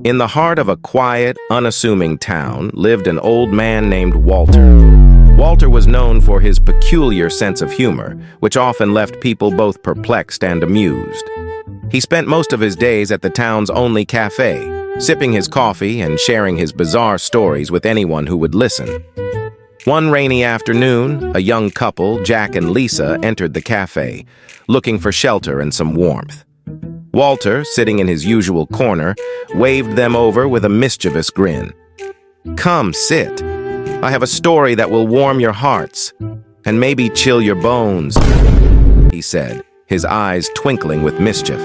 In the heart of a quiet, unassuming town lived an old man named Walter. Walter was known for his peculiar sense of humor, which often left people both perplexed and amused. He spent most of his days at the town's only cafe, sipping his coffee and sharing his bizarre stories with anyone who would listen. One rainy afternoon, a young couple, Jack and Lisa, entered the cafe, looking for shelter and some warmth. Walter, sitting in his usual corner, waved them over with a mischievous grin. "Come, sit. I have a story that will warm your hearts and maybe chill your bones," he said, his eyes twinkling with mischief.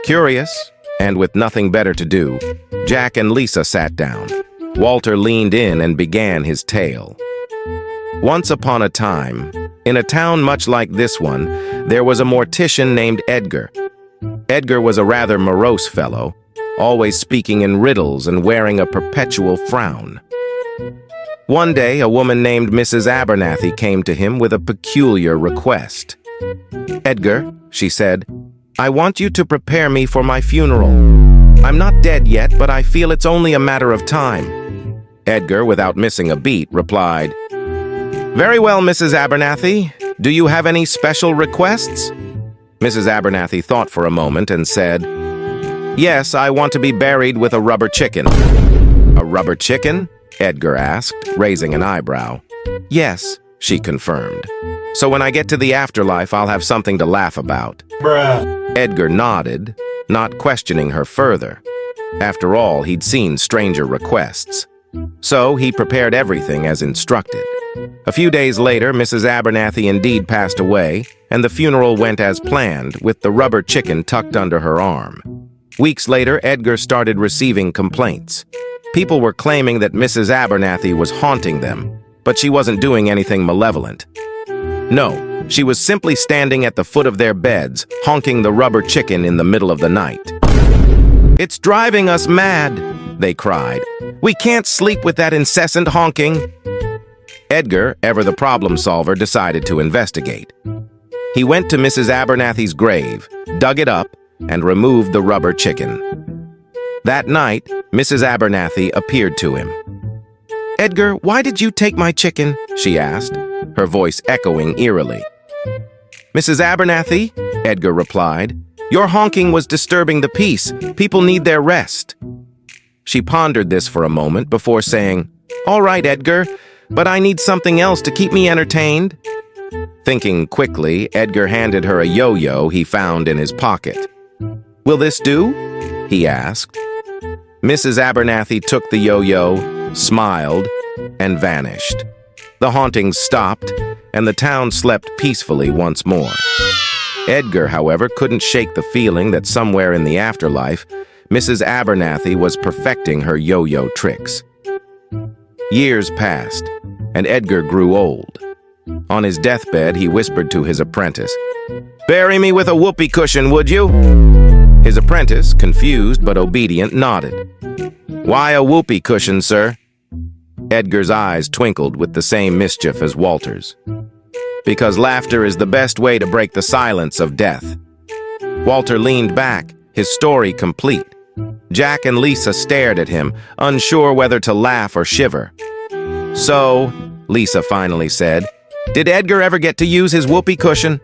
Curious, and with nothing better to do, Jack and Lisa sat down. Walter leaned in and began his tale. Once upon a time, in a town much like this one, there was a mortician named Edgar. Edgar was a rather morose fellow, always speaking in riddles and wearing a perpetual frown. One day, a woman named Mrs. Abernathy came to him with a peculiar request. "Edgar," she said, "I want you to prepare me for my funeral. I'm not dead yet, but I feel it's only a matter of time." Edgar, without missing a beat, replied, "Very well, Mrs. Abernathy. Do you have any special requests?" Mrs. Abernathy thought for a moment and said, "Yes, I want to be buried with a rubber chicken." "A rubber chicken?" Edgar asked, raising an eyebrow. "Yes," she confirmed. "So when I get to the afterlife, I'll have something to laugh about." Bruh. Edgar nodded, not questioning her further. After all, he'd seen stranger requests. So he prepared everything as instructed. A few days later, Mrs. Abernathy indeed passed away, and the funeral went as planned, with the rubber chicken tucked under her arm. Weeks later, Edgar started receiving complaints. People were claiming that Mrs. Abernathy was haunting them, but she wasn't doing anything malevolent. No, she was simply standing at the foot of their beds, honking the rubber chicken in the middle of the night. "It's driving us mad," they cried. "We can't sleep with that incessant honking." Edgar, ever the problem solver, decided to investigate. He went to Mrs. Abernathy's grave, dug it up, and removed the rubber chicken. That night, Mrs. Abernathy appeared to him. "Edgar, why did you take my chicken?" she asked, her voice echoing eerily. "Mrs. Abernathy," Edgar replied, "your honking was disturbing the peace. People need their rest." She pondered this for a moment before saying, "All right, Edgar, but I need something else to keep me entertained." Thinking quickly, Edgar handed her a yo-yo he found in his pocket. "Will this do?" he asked. Mrs. Abernathy took the yo-yo, smiled, and vanished. The hauntings stopped, and the town slept peacefully once more. Edgar, however, couldn't shake the feeling that somewhere in the afterlife, Mrs. Abernathy was perfecting her yo-yo tricks. Years passed, and Edgar grew old. On his deathbed, he whispered to his apprentice, "Bury me with a whoopee cushion, would you?" His apprentice, confused but obedient, nodded. "Why a whoopee cushion, sir?" Edgar's eyes twinkled with the same mischief as Walter's. "Because laughter is the best way to break the silence of death." Walter leaned back, his story complete. Jack and Lisa stared at him, unsure whether to laugh or shiver. "So," Lisa finally said, "did Edgar ever get to use his whoopee cushion?"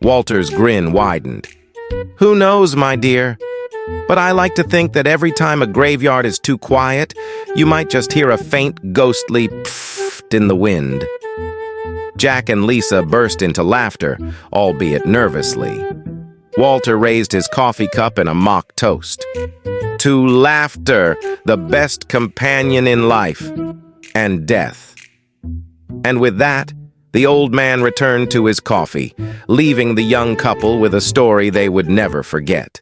Walter's grin widened. "Who knows, my dear? But I like to think that every time a graveyard is too quiet, you might just hear a faint, ghostly pfft in the wind." Jack and Lisa burst into laughter, albeit nervously. Walter raised his coffee cup in a mock toast. "To laughter, the best companion in life and death." And with that, the old man returned to his coffee, leaving the young couple with a story they would never forget.